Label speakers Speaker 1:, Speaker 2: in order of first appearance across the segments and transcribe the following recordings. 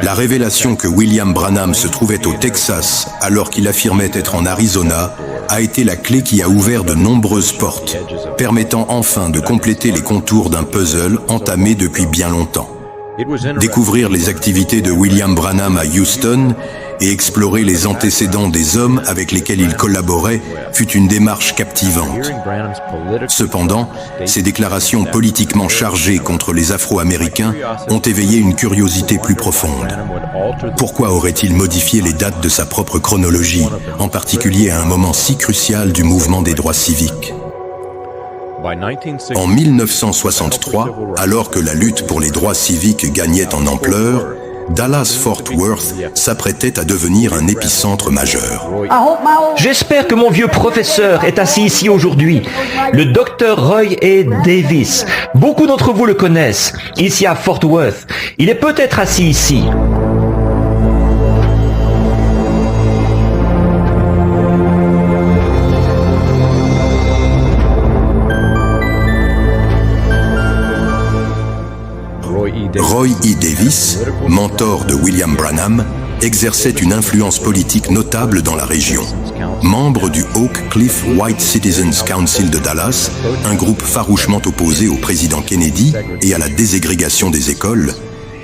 Speaker 1: La révélation que William Branham se trouvait au Texas alors qu'il affirmait être en Arizona a été la clé qui a ouvert de nombreuses portes, permettant enfin de compléter les contours d'un puzzle entamé depuis bien longtemps. Découvrir les activités de William Branham à Houston et explorer les antécédents des hommes avec lesquels il collaborait fut une démarche captivante. Cependant, ces déclarations politiquement chargées contre les Afro-Américains ont éveillé une curiosité plus profonde. Pourquoi aurait-il modifié les dates de sa propre chronologie, en particulier à un moment si crucial du mouvement des droits civiques ? En 1963, alors que la lutte pour les droits civiques gagnait en ampleur, Dallas-Fort Worth s'apprêtait à devenir un épicentre majeur.
Speaker 2: J'espère que mon vieux professeur est assis ici aujourd'hui, le Dr Roy E. Davis. Beaucoup d'entre vous le connaissent, ici à Fort Worth. Il est peut-être assis ici.
Speaker 1: Roy E. Davis, mentor de William Branham, exerçait une influence politique notable dans la région. Membre du Oak Cliff White Citizens Council de Dallas, un groupe farouchement opposé au président Kennedy et à la déségrégation des écoles,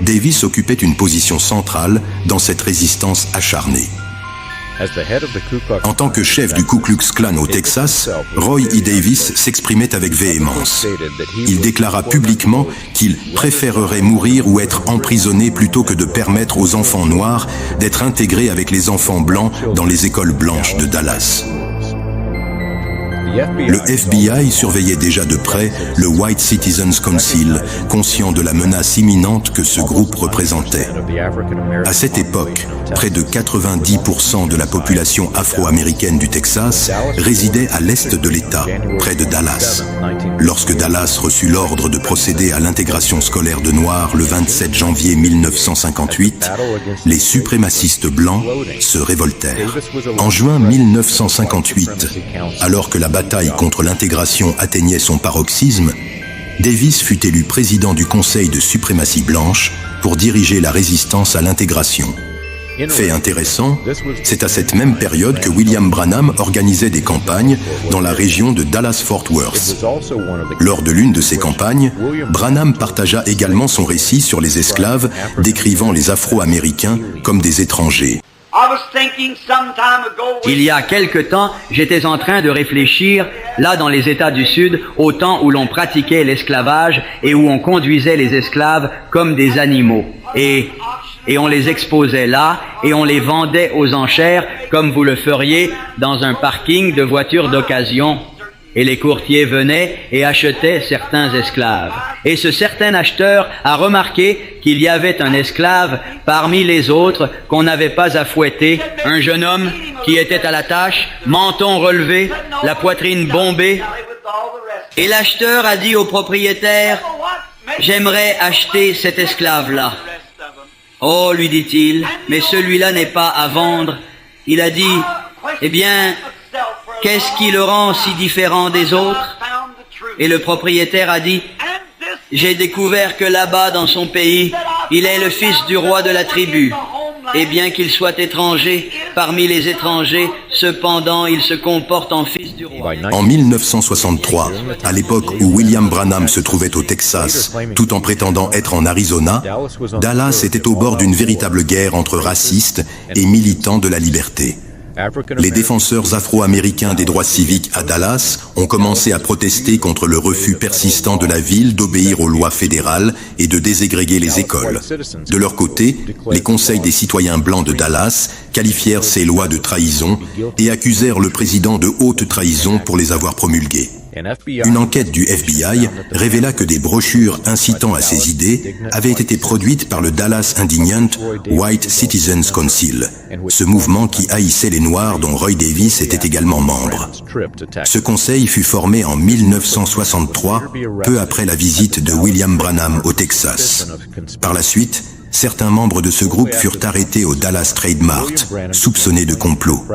Speaker 1: Davis occupait une position centrale dans cette résistance acharnée. En tant que chef du Ku Klux Klan au Texas, Roy E. Davis s'exprimait avec véhémence. Il déclara publiquement qu'il préférerait mourir ou être emprisonné plutôt que de permettre aux enfants noirs d'être intégrés avec les enfants blancs dans les écoles blanches de Dallas. Le FBI surveillait déjà de près le White Citizens Council, conscient de la menace imminente que ce groupe représentait. À cette époque, près de 90% de la population afro-américaine du Texas résidait à l'est de l'État, près de Dallas. Lorsque Dallas reçut l'ordre de procéder à l'intégration scolaire de Noirs le 27 janvier 1958, les suprémacistes blancs se révoltèrent. En juin 1958, alors que la bataille contre l'intégration atteignait son paroxysme, Davis fut élu président du Conseil de suprématie blanche pour diriger la résistance à l'intégration. Fait intéressant, c'est à cette même période que William Branham organisait des campagnes dans la région de Dallas-Fort Worth. Lors de l'une de ces campagnes, Branham partagea également son récit sur les esclaves, décrivant les Afro-Américains comme des étrangers.
Speaker 3: Il y a quelque temps, j'étais en train de réfléchir, là dans les États du Sud, au temps où l'on pratiquait l'esclavage et où on conduisait les esclaves comme des animaux. Et on les exposait là et on les vendait aux enchères comme vous le feriez dans un parking de voitures d'occasion. Et les courtiers venaient et achetaient certains esclaves. Et ce certain acheteur a remarqué qu'il y avait un esclave parmi les autres qu'on n'avait pas à fouetter, un jeune homme qui était à la tâche, menton relevé, la poitrine bombée. Et l'acheteur a dit au propriétaire, « J'aimerais acheter cet esclave-là. » « Oh, lui dit-il, mais celui-là n'est pas à vendre. » Il a dit, « Eh bien, qu'est-ce qui le rend si différent des autres ?» Et le propriétaire a dit, « J'ai découvert que là-bas, dans son pays, il est le fils du roi de la tribu. Et bien qu'il soit étranger, parmi les étrangers, cependant, il se comporte en fils du roi. »
Speaker 1: En 1963, à l'époque où William Branham se trouvait au Texas, tout en prétendant être en Arizona, Dallas était au bord d'une véritable guerre entre racistes et militants de la liberté. Les défenseurs afro-américains des droits civiques à Dallas ont commencé à protester contre le refus persistant de la ville d'obéir aux lois fédérales et de déségréguer les écoles. De leur côté, les conseils des citoyens blancs de Dallas qualifièrent ces lois de trahison et accusèrent le président de haute trahison pour les avoir promulguées. Une enquête du FBI révéla que des brochures incitant à ces idées avaient été produites par le Dallas Indignant White Citizens Council, ce mouvement qui haïssait les Noirs dont Roy Davis était également membre. Ce conseil fut formé en 1963, peu après la visite de William Branham au Texas. Par la suite, certains membres de ce groupe furent arrêtés au Dallas Trade Mart, soupçonnés de complot.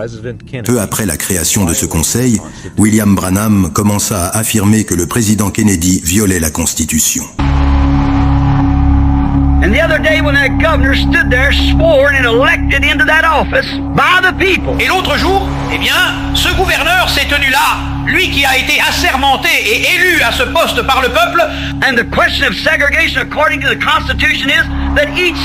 Speaker 1: Peu après la création de ce conseil, William Branham commença à affirmer que le président Kennedy violait la Constitution.
Speaker 3: And the other day when that governor stood there sworn and elected into that office by the people.
Speaker 4: Et l'autre jour, eh bien, ce gouverneur s'est tenu là, lui qui a été assermenté et élu à ce poste par le peuple.
Speaker 3: And the question of segregation according to the Constitution is that each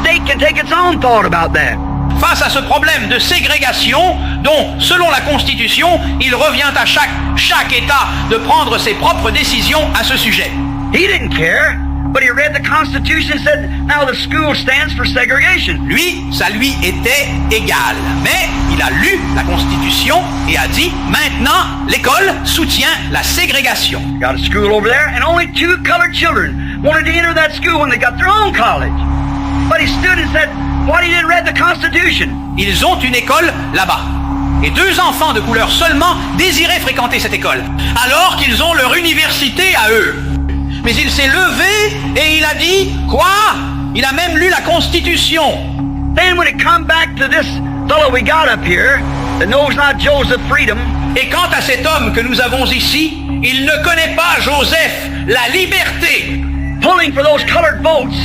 Speaker 3: state can take its own thought about that.
Speaker 4: Face à ce problème de ségrégation, dont, selon la Constitution, il revient à chaque État de prendre ses propres décisions à ce sujet.
Speaker 3: He didn't care. But he read the Constitution and said, now the school stands for segregation.
Speaker 4: Lui, ça lui était égal. Mais il a lu la Constitution et a dit, maintenant, l'école soutient la ségrégation.
Speaker 3: Got a school over there, and only 2 colored children wanted to enter that school when they got their own college. But he stood and said, why he didn't read the Constitution?
Speaker 4: Ils ont une école là-bas. Et 2 enfants de couleur seulement désiraient fréquenter cette école, alors qu'ils ont leur université à eux. Mais il s'est levé et il a dit, quoi? Il a même lu la Constitution.
Speaker 3: Then when it come back to this fellow we got up here, that knows not Joseph Freedom.
Speaker 4: Et quant à cet homme que nous avons ici, il ne connaît pas Joseph, la liberté.
Speaker 3: Pulling for those colored votes,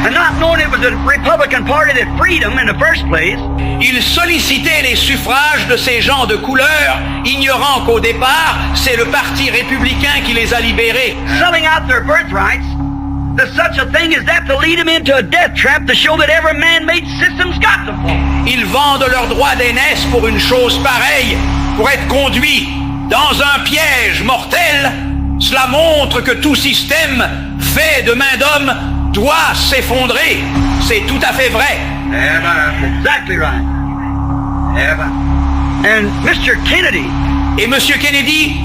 Speaker 3: and not knowing it was the Republican Party that freed him in the first place.
Speaker 4: Il sollicitait les suffrages de ces gens de couleur, ignorant qu'au départ, c'est le parti républicain qui les a libérés.
Speaker 3: Selling out their birthrights, that such a thing as that to lead them into a death trap to show that every man-made system's got to fall.
Speaker 4: Ils vendent leurs droits d'aînesse pour une chose pareille, pour être conduits dans un piège mortel. Cela montre que tout système fait de main d'homme doit s'effondrer. C'est tout à fait vrai.
Speaker 3: Exactly right. And Mr. Kennedy.
Speaker 4: Et M. Kennedy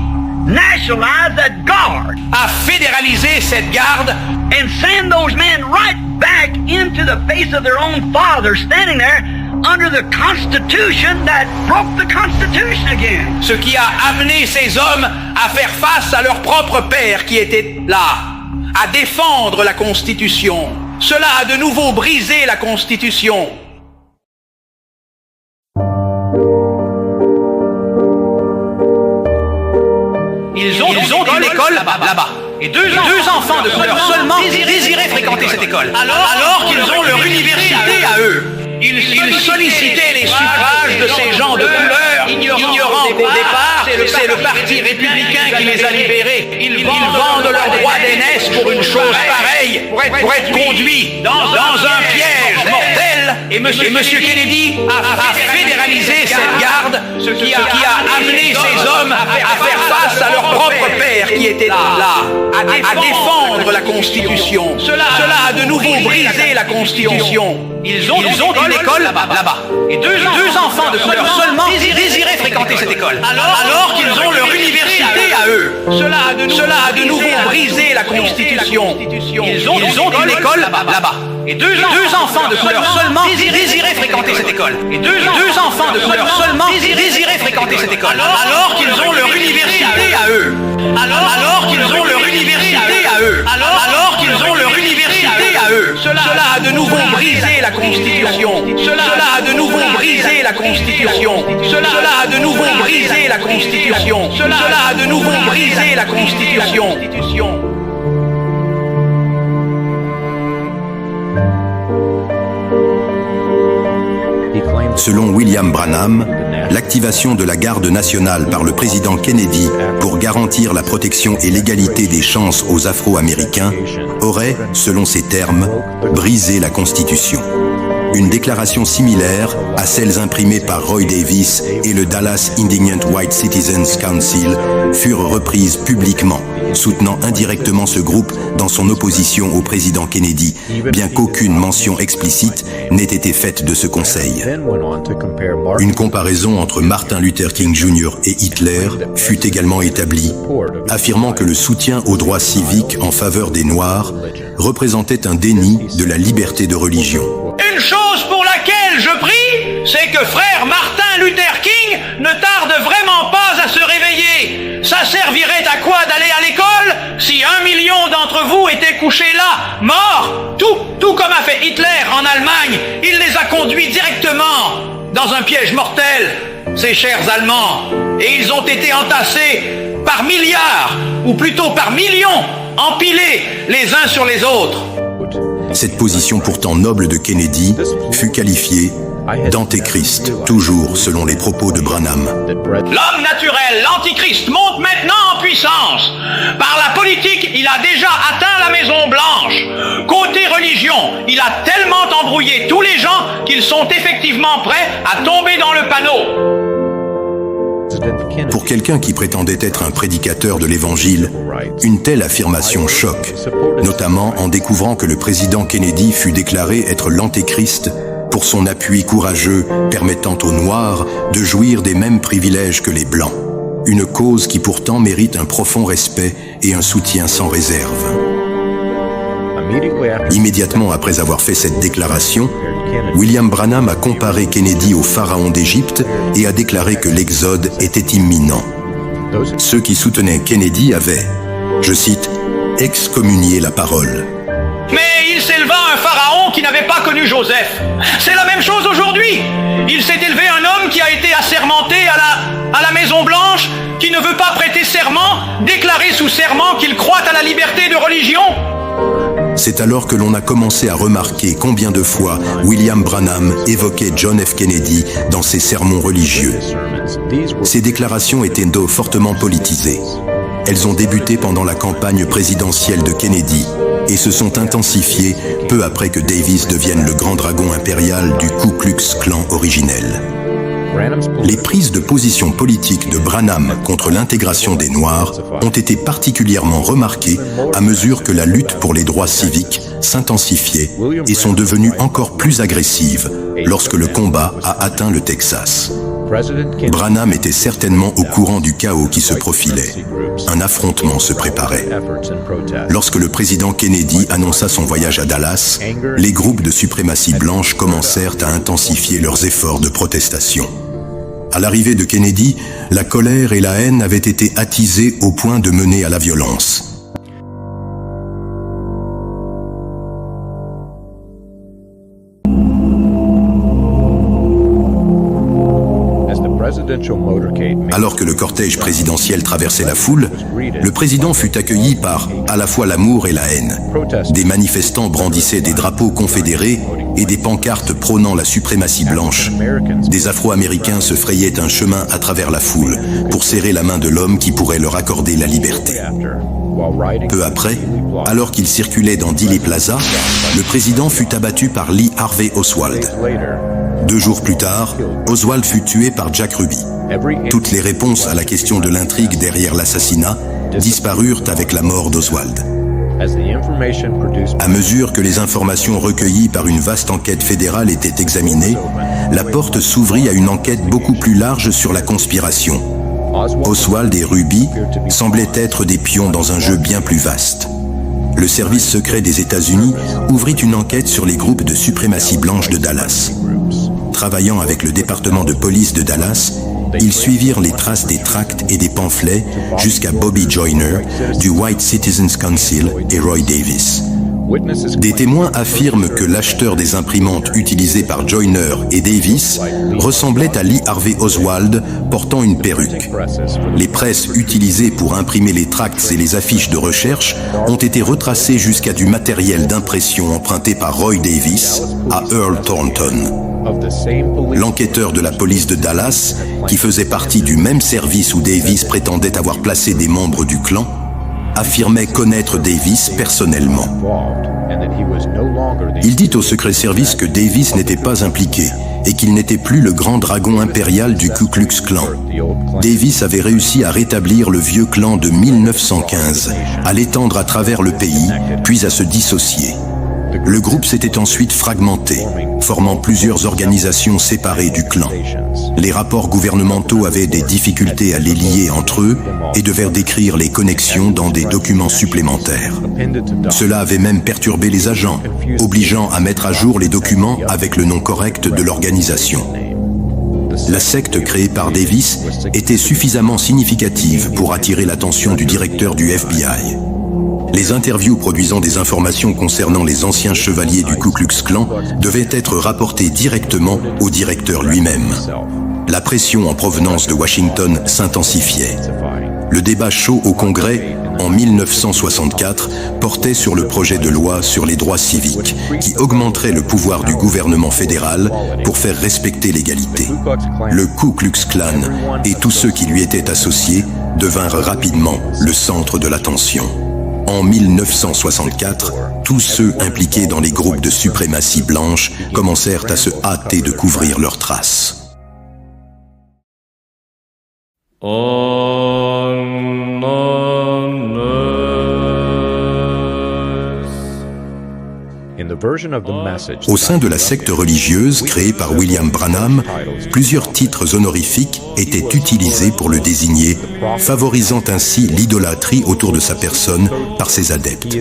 Speaker 3: nationalized that guard.
Speaker 4: A fédéralisé cette garde.
Speaker 3: And send those men right back into the face of their own father standing there under the Constitution that broke the Constitution again.
Speaker 4: Ce qui a amené ces hommes à faire face à leur propre père qui était là, à défendre la Constitution. Cela a de nouveau brisé la Constitution. Ils ont une école là-bas. Et 2 enfants de couleur seulement désiraient fréquenter cette école, alors qu'ils ont leur université à eux. Ils sollicitaient les suffrages de ces gens de couleur, ignorant qu'au départ, c'est le parti républicain qui les a libérés. Ils vendent leurs droits d'aînesse pour une chose pareille, pour être conduits dans un piège mortel. Et M. Kennedy a fédéralisé cette garde, ce qui a amené ces hommes à faire face à leur propre père qui était là, à défendre la Constitution. Cela a de nouveau brisé la Constitution. Ils ont une école là-bas. Et 2 enfants de couleur seulement désiraient fréquenter cette école, alors qu'ils ont leur université à eux. Cela a de nouveau brisé la Constitution. Ils ont une école là-bas. Et 2 enfants de couleur seulement désiraient fréquenter cette école. Et 2 enfants de couleur seulement désiraient fréquenter cette école, alors qu'ils ont leur université à eux. Alors qu'ils ont leur université à eux. Alors qu'ils ont leur université à eux. Cela a de nouveau brisé la Constitution. Cela a de nouveau brisé la Constitution. Cela a de nouveau brisé la Constitution. Cela a de nouveau brisé la Constitution.
Speaker 1: Selon William Branham, l'activation de la garde nationale par le président Kennedy pour garantir la protection et l'égalité des chances aux Afro-Américains aurait, selon ses termes, brisé la Constitution. Une déclaration similaire à celles imprimées par Roy Davis et le Dallas Indignant White Citizens Council furent reprises publiquement, soutenant indirectement ce groupe dans son opposition au président Kennedy, bien qu'aucune mention explicite n'ait été faite de ce conseil. Une comparaison entre Martin Luther King Jr. et Hitler fut également établie, affirmant que le soutien aux droits civiques en faveur des Noirs représentait un déni de la liberté de religion.
Speaker 4: Une chose pour laquelle je prie, c'est que frère Martin Luther King ne tarde vraiment pas à se réveiller. Ça servirait à quoi d'aller à l'école si 1 million d'entre vous étaient couchés là, morts, tout comme a fait Hitler en Allemagne. Il les a conduits directement dans un piège mortel, ces chers Allemands, et ils ont été entassés par milliards, ou plutôt par millions, empilés les uns sur les autres.
Speaker 1: Cette position pourtant noble de Kennedy fut qualifiée d'antéchrist, toujours selon les propos de Branham.
Speaker 4: L'homme naturel, l'antichrist, monte maintenant en puissance. Par la politique, il a déjà atteint la Maison Blanche. Côté religion, il a tellement embrouillé tous les gens qu'ils sont effectivement prêts à tomber dans le panneau.
Speaker 1: Pour quelqu'un qui prétendait être un prédicateur de l'Évangile, une telle affirmation choque, notamment en découvrant que le président Kennedy fut déclaré être l'antéchrist pour son appui courageux permettant aux Noirs de jouir des mêmes privilèges que les Blancs. Une cause qui pourtant mérite un profond respect et un soutien sans réserve. Immédiatement après avoir fait cette déclaration, William Branham a comparé Kennedy au pharaon d'Égypte et a déclaré que l'exode était imminent. Ceux qui soutenaient Kennedy avaient, je cite, « excommunié la parole ».
Speaker 4: Mais il s'éleva un pharaon qui n'avait pas connu Joseph. C'est la même chose aujourd'hui. Il s'est élevé un homme qui a été assermenté à la Maison Blanche, qui ne veut pas prêter serment, déclarer sous serment qu'il croit à la liberté de religion.
Speaker 1: C'est alors que l'on a commencé à remarquer combien de fois William Branham évoquait John F. Kennedy dans ses sermons religieux. Ces déclarations étaient fortement politisées. Elles ont débuté pendant la campagne présidentielle de Kennedy et se sont intensifiées peu après que Davis devienne le grand dragon impérial du Ku Klux Klan originel. Les prises de position politiques de Branham contre l'intégration des Noirs ont été particulièrement remarquées à mesure que la lutte pour les droits civiques s'intensifiait et sont devenues encore plus agressives lorsque le combat a atteint le Texas. Branham était certainement au courant du chaos qui se profilait. Un affrontement se préparait. Lorsque le président Kennedy annonça son voyage à Dallas, les groupes de suprématie blanche commencèrent à intensifier leurs efforts de protestation. À l'arrivée de Kennedy, la colère et la haine avaient été attisées au point de mener à la violence. Alors que le cortège présidentiel traversait la foule, le président fut accueilli par à la fois l'amour et la haine. Des manifestants brandissaient des drapeaux confédérés et des pancartes prônant la suprématie blanche. Des Afro-Américains se frayaient un chemin à travers la foule pour serrer la main de l'homme qui pourrait leur accorder la liberté. Peu après, alors qu'il circulait dans Dealey Plaza, le président fut abattu par Lee Harvey Oswald. 2 jours plus tard, Oswald fut tué par Jack Ruby. Toutes les réponses à la question de l'intrigue derrière l'assassinat disparurent avec la mort d'Oswald. À mesure que les informations recueillies par une vaste enquête fédérale étaient examinées, la porte s'ouvrit à une enquête beaucoup plus large sur la conspiration. Oswald et Ruby semblaient être des pions dans un jeu bien plus vaste. Le service secret des États-Unis ouvrit une enquête sur les groupes de suprématie blanche de Dallas. Travaillant avec le département de police de Dallas, ils suivirent les traces des tracts et des pamphlets jusqu'à Bobby Joyner, du White Citizens Council et Roy Davis. Des témoins affirment que l'acheteur des imprimantes utilisées par Joyner et Davis ressemblait à Lee Harvey Oswald portant une perruque. Les presses utilisées pour imprimer les tracts et les affiches de recherche ont été retracées jusqu'à du matériel d'impression emprunté par Roy Davis à Earl Thornton. L'enquêteur de la police de Dallas, qui faisait partie du même service où Davis prétendait avoir placé des membres du clan, affirmait connaître Davis personnellement. Il dit au secret service que Davis n'était pas impliqué et qu'il n'était plus le grand dragon impérial du Ku Klux Klan. Davis avait réussi à rétablir le vieux clan de 1915, à l'étendre à travers le pays, puis à se dissocier. Le groupe s'était ensuite fragmenté, formant plusieurs organisations séparées du clan. Les rapports gouvernementaux avaient des difficultés à les lier entre eux et devaient décrire les connexions dans des documents supplémentaires. Cela avait même perturbé les agents, obligeant à mettre à jour les documents avec le nom correct de l'organisation. La secte créée par Davis était suffisamment significative pour attirer l'attention du directeur du FBI. Les interviews produisant des informations concernant les anciens chevaliers du Ku Klux Klan devaient être rapportées directement au directeur lui-même. La pression en provenance de Washington s'intensifiait. Le débat chaud au Congrès en 1964, portait sur le projet de loi sur les droits civiques, qui augmenterait le pouvoir du gouvernement fédéral pour faire respecter l'égalité. Le Ku Klux Klan et tous ceux qui lui étaient associés devinrent rapidement le centre de l'attention. En 1964, tous ceux impliqués dans les groupes de suprématie blanche commencèrent à se hâter de couvrir leurs traces. Au sein de la secte religieuse créée par William Branham, plusieurs titres honorifiques étaient utilisés pour le désigner, favorisant ainsi l'idolâtrie autour de sa personne par ses adeptes.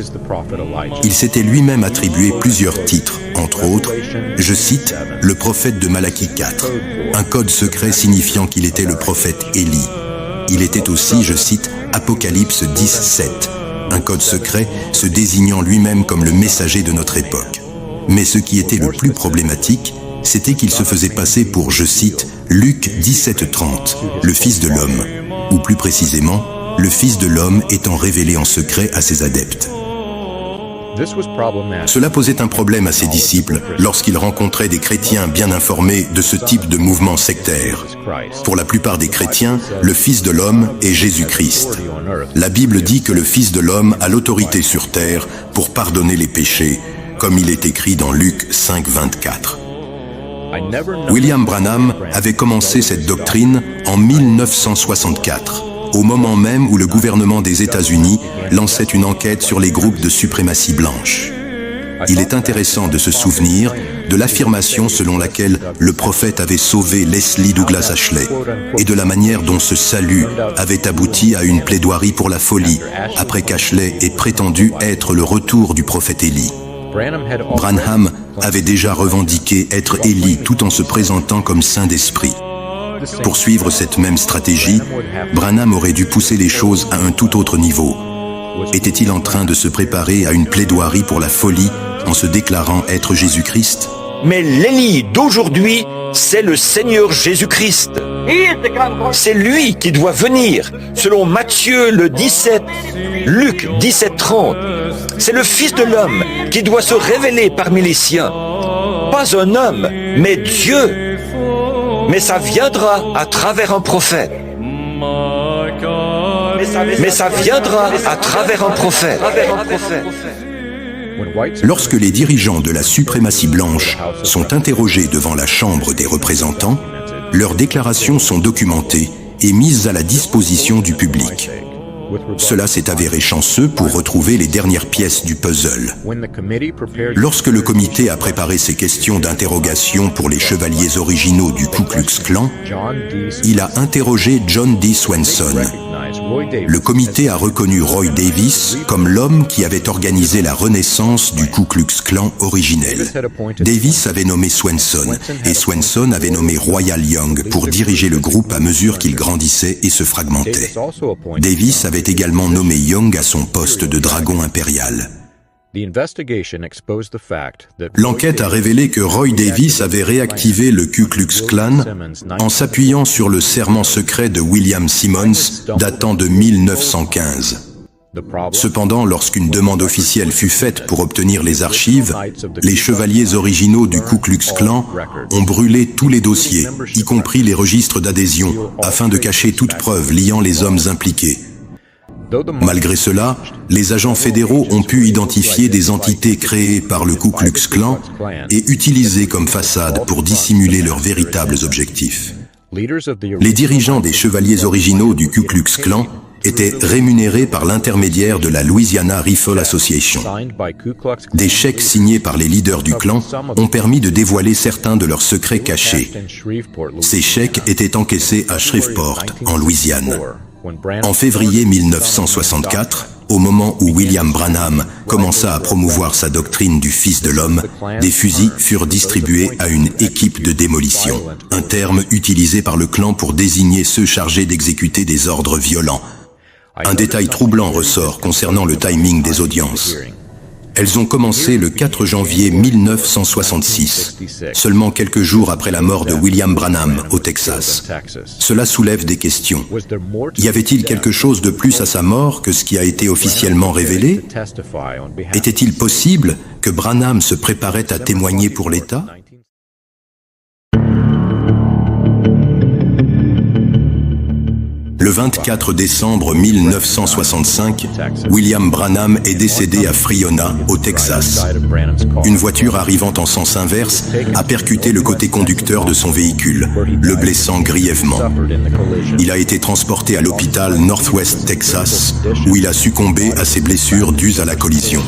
Speaker 1: Il s'était lui-même attribué plusieurs titres, entre autres, je cite, le prophète de Malachie 4, un code secret signifiant qu'il était le prophète Élie. Il était aussi, je cite, Apocalypse 10:7, un code secret se désignant lui-même comme le messager de notre époque. Mais ce qui était le plus problématique, c'était qu'il se faisait passer pour, je cite, Luc 17:30, le Fils de l'homme, ou plus précisément, le Fils de l'homme étant révélé en secret à ses adeptes. Cela posait un problème à ses disciples lorsqu'ils rencontraient des chrétiens bien informés de ce type de mouvement sectaire. Pour la plupart des chrétiens, le Fils de l'homme est Jésus-Christ. La Bible dit que le Fils de l'homme a l'autorité sur terre pour pardonner les péchés, comme il est écrit dans Luc 5:24. William Branham avait commencé cette doctrine en 1964. Au moment même où le gouvernement des États-Unis lançait une enquête sur les groupes de suprématie blanche. Il est intéressant de se souvenir de l'affirmation selon laquelle le prophète avait sauvé Leslie Douglas Ashley et de la manière dont ce salut avait abouti à une plaidoirie pour la folie après qu'Ashley ait prétendu être le retour du prophète Élie. Branham avait déjà revendiqué être Élie tout en se présentant comme saint d'esprit. Pour suivre cette même stratégie, Branham aurait dû pousser les choses à un tout autre niveau. Était-il en train de se préparer à une plaidoirie pour la folie en se déclarant être Jésus-Christ?
Speaker 2: Mais l'Élie d'aujourd'hui, c'est le Seigneur Jésus-Christ. C'est lui qui doit venir, selon Matthieu le 17, Luc 17:30. C'est le Fils de l'homme qui doit se révéler parmi les siens. Pas un homme, mais Dieu. Mais ça viendra à travers un prophète. Mais ça viendra à travers un prophète.
Speaker 1: Lorsque les dirigeants de la suprématie blanche sont interrogés devant la Chambre des représentants, leurs déclarations sont documentées et mises à la disposition du public. Cela s'est avéré chanceux pour retrouver les dernières pièces du puzzle. Lorsque le comité a préparé ses questions d'interrogation pour les chevaliers originaux du Ku Klux Klan, il a interrogé John D. Swenson. Le comité a reconnu Roy Davis comme l'homme qui avait organisé la renaissance du Ku Klux Klan originel. Davis avait nommé Swenson et Swenson avait nommé Royal Young pour diriger le groupe à mesure qu'il grandissait et se fragmentait. Davis avait également nommé Young à son poste de dragon impérial. L'enquête a révélé que Roy Davis avait réactivé le Ku Klux Klan en s'appuyant sur le serment secret de William Simmons datant de 1915. Cependant, lorsqu'une demande officielle fut faite pour obtenir les archives, les chevaliers originaux du Ku Klux Klan ont brûlé tous les dossiers, y compris les registres d'adhésion, afin de cacher toute preuve liant les hommes impliqués. Malgré cela, les agents fédéraux ont pu identifier des entités créées par le Ku Klux Klan et utilisées comme façade pour dissimuler leurs véritables objectifs. Les dirigeants des chevaliers originaux du Ku Klux Klan étaient rémunérés par l'intermédiaire de la Louisiana Rifle Association. Des chèques signés par les leaders du clan ont permis de dévoiler certains de leurs secrets cachés. Ces chèques étaient encaissés à Shreveport, en Louisiane. En février 1964, au moment où William Branham commença à promouvoir sa doctrine du Fils de l'homme, des fusils furent distribués à une équipe de démolition, un terme utilisé par le clan pour désigner ceux chargés d'exécuter des ordres violents. Un détail troublant ressort concernant le timing des audiences. Elles ont commencé le 4 janvier 1966, seulement quelques jours après la mort de William Branham au Texas. Cela soulève des questions. Y avait-il quelque chose de plus à sa mort que ce qui a été officiellement révélé? Était-il possible que Branham se préparait à témoigner pour l'État? Le 24 décembre 1965, William Branham est décédé à Friona, au Texas. Une voiture arrivant en sens inverse a percuté le côté conducteur de son véhicule, le blessant grièvement. Il a été transporté à l'hôpital Northwest Texas, où il a succombé à ses blessures dues à la collision.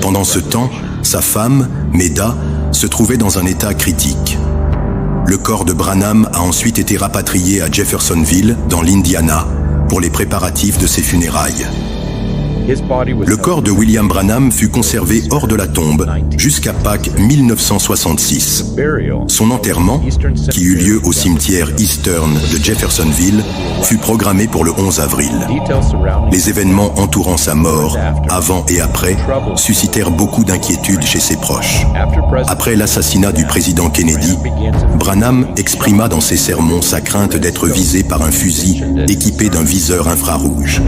Speaker 1: Pendant ce temps, sa femme, Meda, se trouvait dans un état critique. Le corps de Branham a ensuite été rapatrié à Jeffersonville, dans l'Indiana, pour les préparatifs de ses funérailles. Le corps de William Branham fut conservé hors de la tombe jusqu'à Pâques 1966. Son enterrement, qui eut lieu au cimetière Eastern de Jeffersonville, fut programmé pour le 11 avril. Les événements entourant sa mort, avant et après, suscitèrent beaucoup d'inquiétude chez ses proches. Après l'assassinat du président Kennedy, Branham exprima dans ses sermons sa crainte d'être visé par un fusil équipé d'un viseur infrarouge.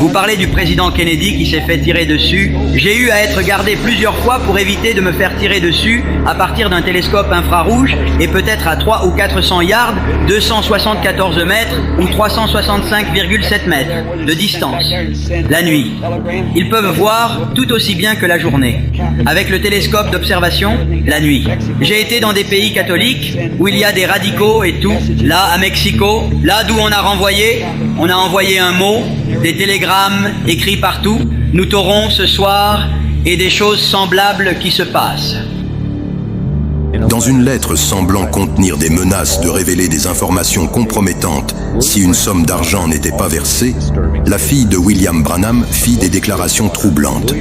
Speaker 3: Vous parlez du président Kennedy qui s'est fait tirer dessus. J'ai eu à être gardé plusieurs fois pour éviter de me faire tirer dessus à partir d'un télescope infrarouge et peut-être à 300 ou 400 yards, 274 mètres ou 365,7 mètres de distance. La nuit. Ils peuvent voir tout aussi bien que la journée. Avec le télescope d'observation, la nuit. J'ai été dans des pays catholiques où il y a des radicaux et tout. Là, à Mexico, là d'où on a envoyé un mot, des télégrammes écrits partout, nous t'aurons ce soir, et des choses semblables qui se passent.
Speaker 1: Dans une lettre semblant contenir des menaces de révéler des informations compromettantes si une somme d'argent n'était pas versée, la fille de William Branham fit des déclarations troublantes.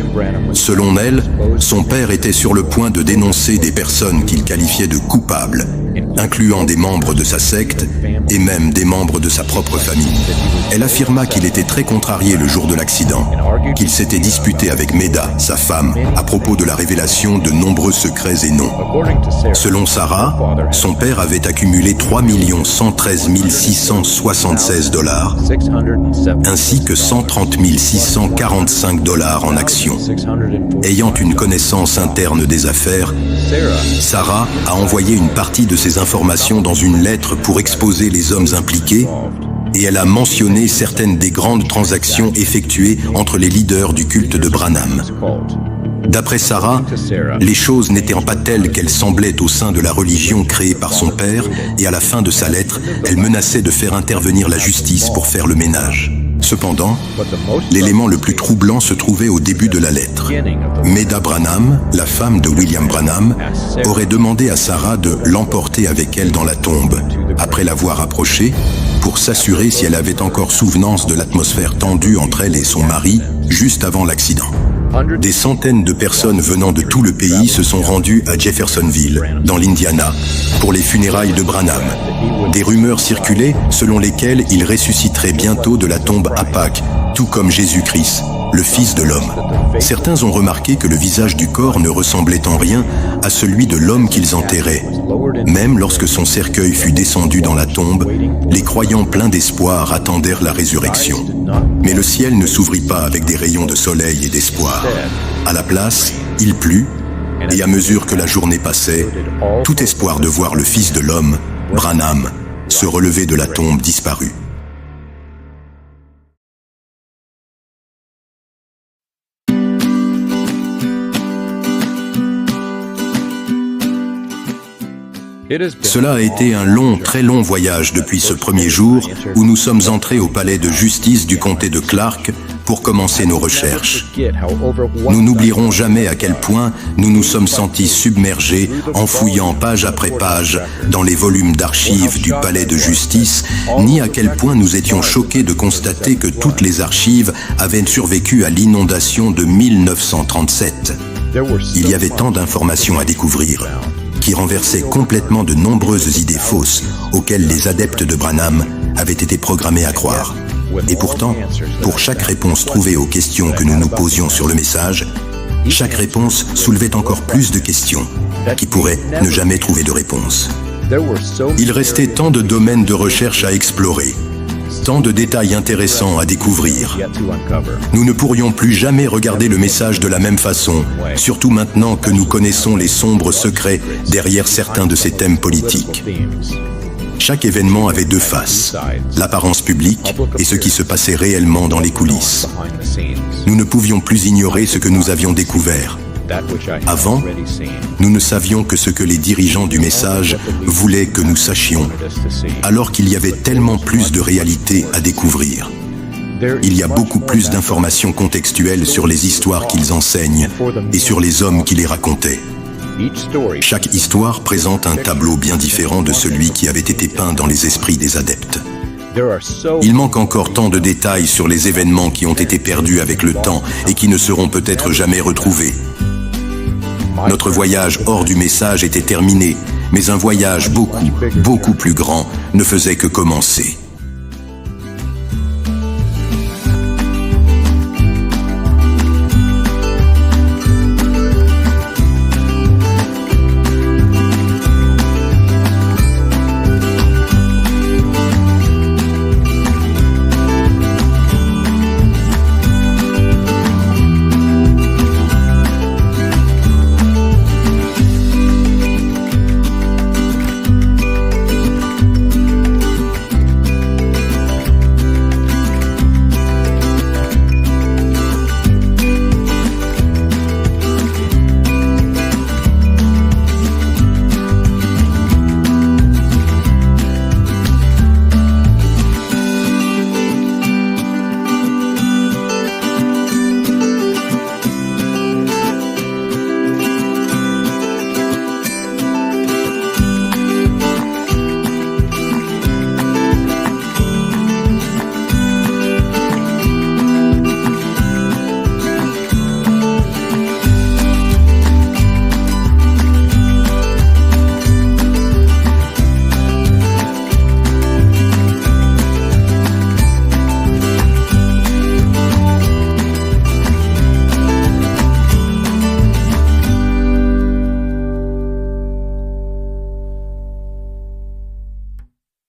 Speaker 1: Selon elle, son père était sur le point de dénoncer des personnes qu'il qualifiait de coupables, incluant des membres de sa secte et même des membres de sa propre famille. Elle affirma qu'il était très contrarié le jour de l'accident, qu'il s'était disputé avec Meda, sa femme, à propos de la révélation de nombreux secrets et noms. Selon Sarah, son père avait accumulé 3 113 676 $, ainsi que 130 645 $ en actions. Ayant une connaissance interne des affaires, Sarah a envoyé une partie de ces informations dans une lettre pour exposer les hommes impliqués, et elle a mentionné certaines des grandes transactions effectuées entre les leaders du culte de Branham. D'après Sarah, les choses n'étant pas telles qu'elles semblaient au sein de la religion créée par son père, et à la fin de sa lettre, elle menaçait de faire intervenir la justice pour faire le ménage. Cependant, l'élément le plus troublant se trouvait au début de la lettre. Meda Branham, la femme de William Branham, aurait demandé à Sarah de l'emporter avec elle dans la tombe, après l'avoir approchée, pour s'assurer si elle avait encore souvenance de l'atmosphère tendue entre elle et son mari juste avant l'accident. Des centaines de personnes venant de tout le pays se sont rendues à Jeffersonville, dans l'Indiana, pour les funérailles de Branham. Des rumeurs circulaient selon lesquelles il ressusciterait bientôt de la tombe à Pâques, tout comme Jésus-Christ, le Fils de l'homme. Certains ont remarqué que le visage du corps ne ressemblait en rien à celui de l'homme qu'ils enterraient. Même lorsque son cercueil fut descendu dans la tombe, les croyants pleins d'espoir attendèrent la résurrection. Mais le ciel ne s'ouvrit pas avec des rayons de soleil et d'espoir. À la place, il plut, et à mesure que la journée passait, tout espoir de voir le Fils de l'homme, Branham, se relever de la tombe disparut. Cela a été un long, très long voyage depuis ce premier jour où nous sommes entrés au palais de justice du comté de Clark pour commencer nos recherches. Nous n'oublierons jamais à quel point nous nous sommes sentis submergés en fouillant page après page dans les volumes d'archives du palais de justice, ni à quel point nous étions choqués de constater que toutes les archives avaient survécu à l'inondation de 1937. Il y avait tant d'informations à découvrir, qui renversait complètement de nombreuses idées fausses auxquelles les adeptes de Branham avaient été programmés à croire. Et pourtant, pour chaque réponse trouvée aux questions que nous nous posions sur le message, chaque réponse soulevait encore plus de questions qui pourraient ne jamais trouver de réponse. Il restait tant de domaines de recherche à explorer, tant de détails intéressants à découvrir. Nous ne pourrions plus jamais regarder le message de la même façon, surtout maintenant que nous connaissons les sombres secrets derrière certains de ces thèmes politiques. Chaque événement avait deux faces, l'apparence publique et ce qui se passait réellement dans les coulisses. Nous ne pouvions plus ignorer ce que nous avions découvert. Avant, nous ne savions que ce que les dirigeants du message voulaient que nous sachions, alors qu'il y avait tellement plus de réalité à découvrir. Il y a beaucoup plus d'informations contextuelles sur les histoires qu'ils enseignent et sur les hommes qui les racontaient. Chaque histoire présente un tableau bien différent de celui qui avait été peint dans les esprits des adeptes. Il manque encore tant de détails sur les événements qui ont été perdus avec le temps et qui ne seront peut-être jamais retrouvés. Notre voyage hors du message était terminé, mais un voyage beaucoup plus grand ne faisait que commencer.